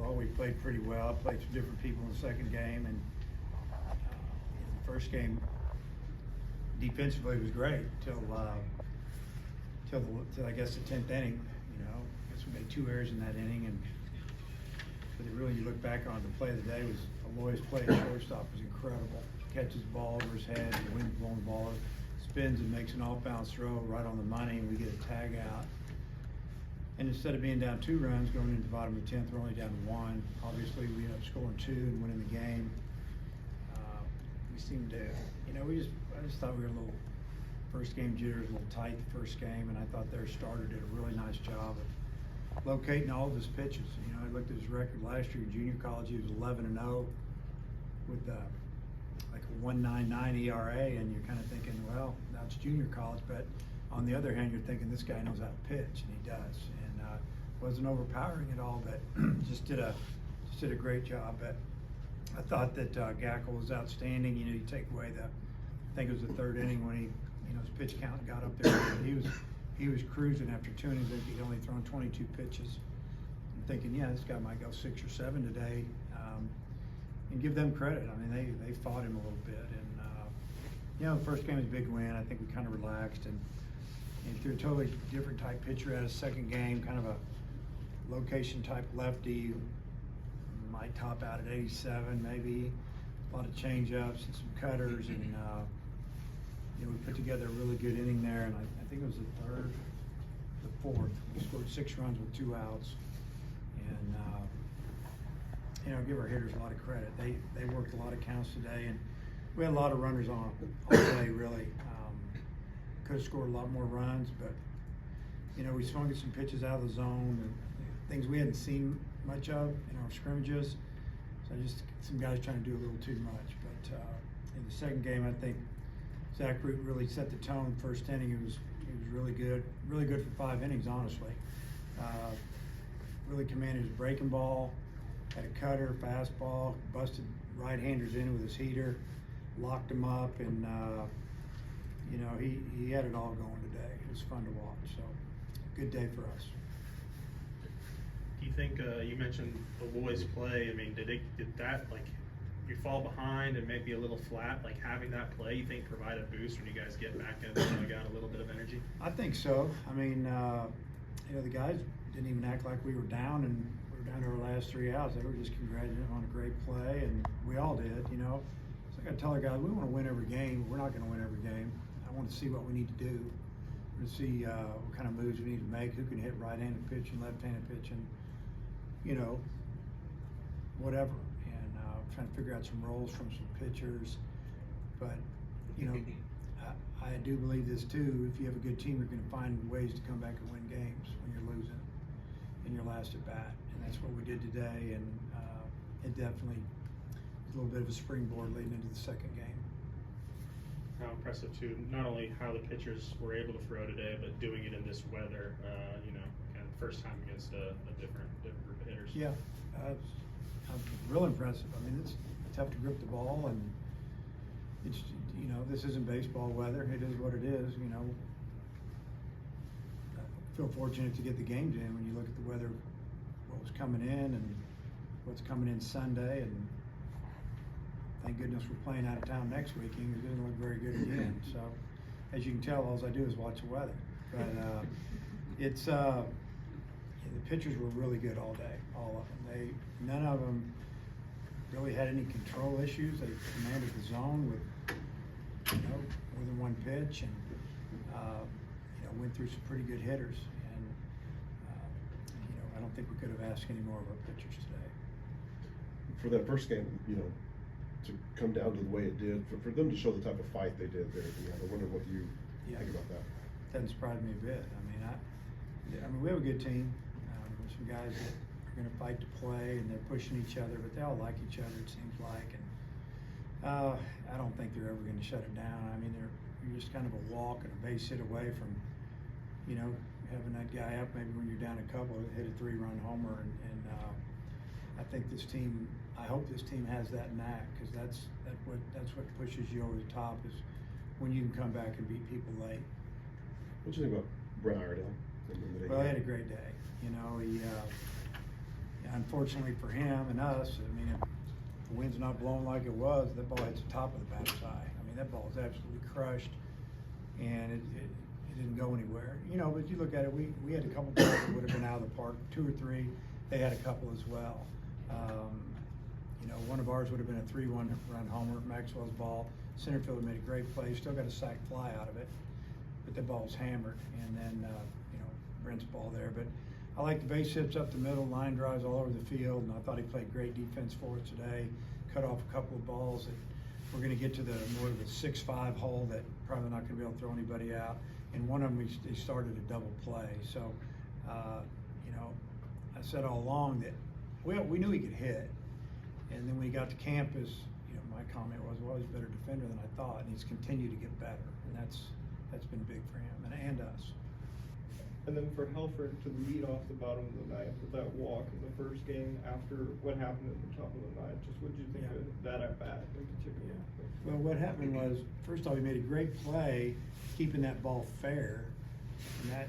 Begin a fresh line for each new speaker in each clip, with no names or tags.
Well, we played pretty well. I played some different people in the second game, and in the first game, defensively was great till I guess the 10th inning. You know, I guess we made 2 errors in that inning, and but really, you look back on it, the play of the day was Aloy's play at shortstop was incredible. Catches the ball over his head, the wind's blowing the ball, spins and makes an off-balance throw right on the money, and we get a tag out. And instead of being down 2 runs going into the bottom of the 10th, we're only down to 1. Obviously, we ended up scoring 2 and winning the game. We seemed to, you know, I just thought we were a little, first game jitters, a little tight the first game, and I thought their starter did a really nice job of locating all of his pitches. You know, I looked at his record last year in junior college. He was 11-0 with like a 1.99 ERA, and you're kind of thinking, well, that's junior college. But on the other hand, you're thinking this guy knows how to pitch, and he does. And wasn't overpowering at all, but just did a great job. But I thought that Gackle was outstanding. You know, you take away I think it was the 3rd inning when he, you know, his pitch count got up there. He was cruising after 2 innings. He'd only thrown 22 pitches. I'm thinking, yeah, this guy might go 6 or 7 today, and give them credit. I mean, they fought him a little bit, and you know, the first game was a big win. I think we kind of relaxed and threw a totally different type pitcher at his second game, kind of a location type lefty. Might top out at 87, maybe. A lot of change-ups and some cutters, and you know, we put together a really good inning there, and I think it was the 3rd, the 4th. We scored 6 runs with 2 outs, and you know, give our hitters a lot of credit. They worked a lot of counts today, and we had a lot of runners on all day, really. Could have scored a lot more runs, but you know, we swung at some pitches out of the zone and things we hadn't seen much of in our scrimmages. So just some guys trying to do a little too much. But in the second game, I think Zach Root really set the tone. First inning, he was really good for 5 innings, honestly. Really commanded his breaking ball, had a cutter, fastball, busted right-handers in with his heater, locked him up, and you know, he had it all going today. It was fun to watch. So good day for us.
Do you think you mentioned the boys' play? I mean, did that, like, you fall behind and maybe a little flat, like having that play, you think provide a boost when you guys get back in and got a little bit of energy?
I think so. I mean, you know, the guys didn't even act like we were down, and we were down to our last 3 outs. They were just congratulating on a great play, and we all did, you know. So I got to tell our guys, we want to win every game. We're not going to win every game. I want to see what we need to do. To see what kind of moves we need to make, who can hit right-handed pitch and left-handed pitch, and you know, whatever. And trying to figure out some roles from some pitchers. But you know, I do believe this too. If you have a good team, you're going to find ways to come back and win games when you're losing in your last at bat, and that's what we did today. And it definitely was a little bit of a springboard leading into the second game.
How impressive too, not only how the pitchers were able to throw today, but doing it in this weather, you know, kind of first time against a different group of hitters.
Yeah, real impressive. I mean, it's tough to grip the ball, and it's, you know, this isn't baseball weather. It is what it is, you know. I feel fortunate to get the games in when you look at the weather, what was coming in and what's coming in Sunday, and thank goodness we're playing out of town next weekend. It doesn't look very good again. So, as you can tell, all I do is watch the weather. But it's yeah, the pitchers were really good all day, all of them. None of them really had any control issues. They commanded the zone with, you know, more than one pitch, and you know, went through some pretty good hitters. And you know, I don't think we could have asked any more of our pitchers today.
For that first game, you know, to come down to the way it did, for them to show the type of fight they did there, you know, I wonder what you think about that.
Doesn't surprise me a bit. I mean, we have a good team. There's some guys that are going to fight to play, and they're pushing each other, but they all like each other, it seems like. And I don't think they're ever going to shut it down. I mean, you're just kind of a walk and a base hit away from, you know, having that guy up. Maybe when you're down a couple, hit a 3-run homer, and I think this team. I hope this team has that knack, because that's what pushes you over the top, is when you can come back and beat people late.
What do you think about Brett Iredale?
Well, he had a great day. You know, he unfortunately for him and us, I mean, if the wind's not blowing like it was, that ball hits the top of the batter's eye. I mean, that ball is absolutely crushed, and it didn't go anywhere. You know, but you look at it, we had a couple balls that would have been out of the park, 2 or 3. They had a couple as well. You know, one of ours would have been a 3-1 run homer, Maxwell's ball. Center fielder made a great play, still got a sac fly out of it, but the ball was hammered. And then, you know, Brent's ball there. But I like the base hits up the middle, line drives all over the field, and I thought he played great defense for us today. Cut off a couple of balls that we're going to get to the more of the 6-5 hole that probably not going to be able to throw anybody out. And one of them, he started a double play. So, you know, I said all along that we knew he could hit. And then when he got to campus, you know, my comment was, well, he's a better defender than I thought, and he's continued to get better. And that's been big for him and us.
And then for Helfrich to lead off the bottom of the ninth with that walk in the first game after what happened at the top of the ninth, just what did you think
Yeah.
of that at bat in particular?
Yeah. Well, what happened was, first off, he made a great play keeping that ball fair, and that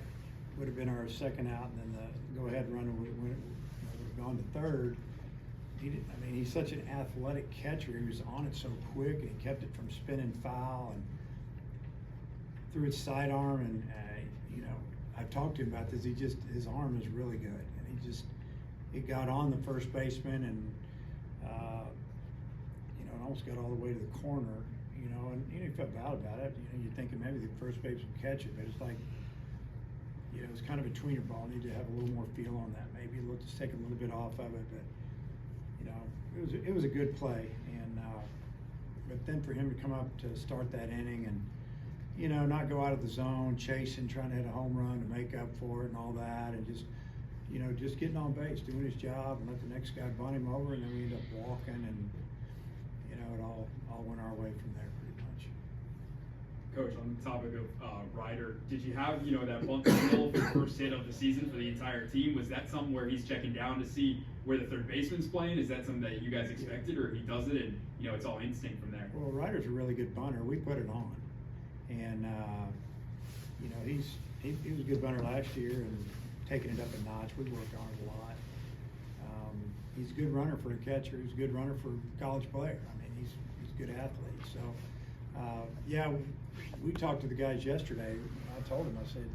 would have been our second out, and then the go-ahead runner would have gone to third. I mean, he's such an athletic catcher. He was on it so quick, and he kept it from spinning foul and threw his sidearm. And you know, I've talked to him about this. His arm is really good, and it got on the first baseman, and you know, it almost got all the way to the corner. You know, and he felt bad about it. You know, you're thinking maybe the first baseman would catch it, but it's like, you know, it's kind of a tweener ball. Need to have a little more feel on that. Maybe just take a little bit off of it, but. You know, it was a good play, and but then for him to come up to start that inning and, you know, not go out of the zone, chasing, trying to hit a home run to make up for it and all that, and just, you know, just getting on base, doing his job, and let the next guy bunt him over, and then we end up walking, and, you know, it all went our way from there pretty much.
Coach, on the topic of Ryder, did you have, you know, that bunt in the middle for the first hit of the season for the entire team? Was that something where he's checking down to see where the third baseman's playing? Is that something that you guys expected, or he does it and, you know, it's all instinct from there?
Well, Ryder's a really good bunter. We put it on, and you know, he was a good bunter last year and taking it up a notch. We worked on it a lot. He's a good runner for a catcher. He's a good runner for a college player. I mean, he's a good athlete. So, yeah, we talked to the guys yesterday. I told them, I said,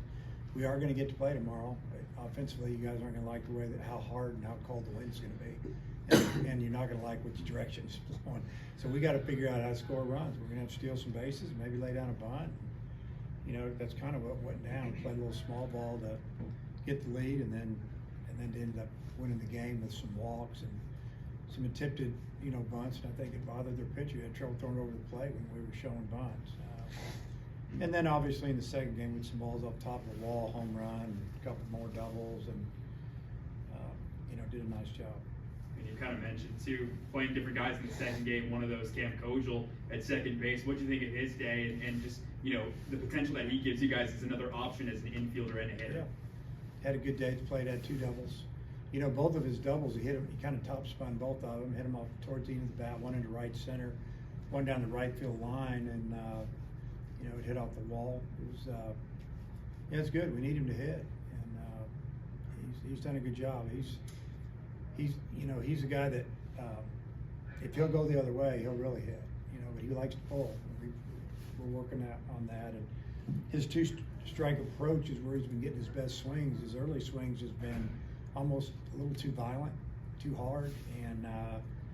we are going to get to play tomorrow. But offensively, you guys aren't going to like the way how hard and how cold the wind's going to be, and you're not going to like which direction it's blowing. So we got to figure out how to score runs. We're going to have to steal some bases, maybe lay down a bunt. You know, that's kind of what went down. We played a little small ball to get the lead, and then ended up winning the game with some walks and some attempted, you know, bunts. And I think it bothered their pitcher. He had trouble throwing over the plate when we were showing bunts. And then obviously in the second game with some balls up top of the wall, home run, and a couple more doubles, and you know, did a nice job.
And you kind of mentioned too, playing different guys in the second game, one of those Cam Kojal at second base. What do you think of his day, and just, you know, the potential that he gives you guys as another option as an infielder and a hitter?
Yeah, had a good day. Played, had 2 doubles. You know, both of his doubles, he hit him. He kind of top spun both of them. Hit him off towards the end of the bat. One into right center, one down the right field line, and you know, it hit off the wall. It was, yeah, it's good. We need him to hit, and he's done a good job. He's you know, he's a guy that if he'll go the other way, he'll really hit. You know, but he likes to pull. We're working on that, and his 2-strike approach is where he's been getting his best swings. His early swings has been almost a little too violent, too hard, and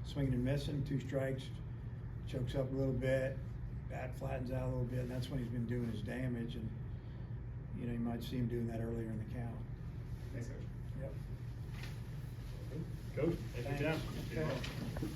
swinging and missing. 2 strikes, chokes up a little bit, bat flattens out a little bit, and that's when he's been doing his damage. And you know, you might see him doing that earlier in the count.
Thanks, Coach.
Yep.
Coach, thank you, Jeff.
Okay.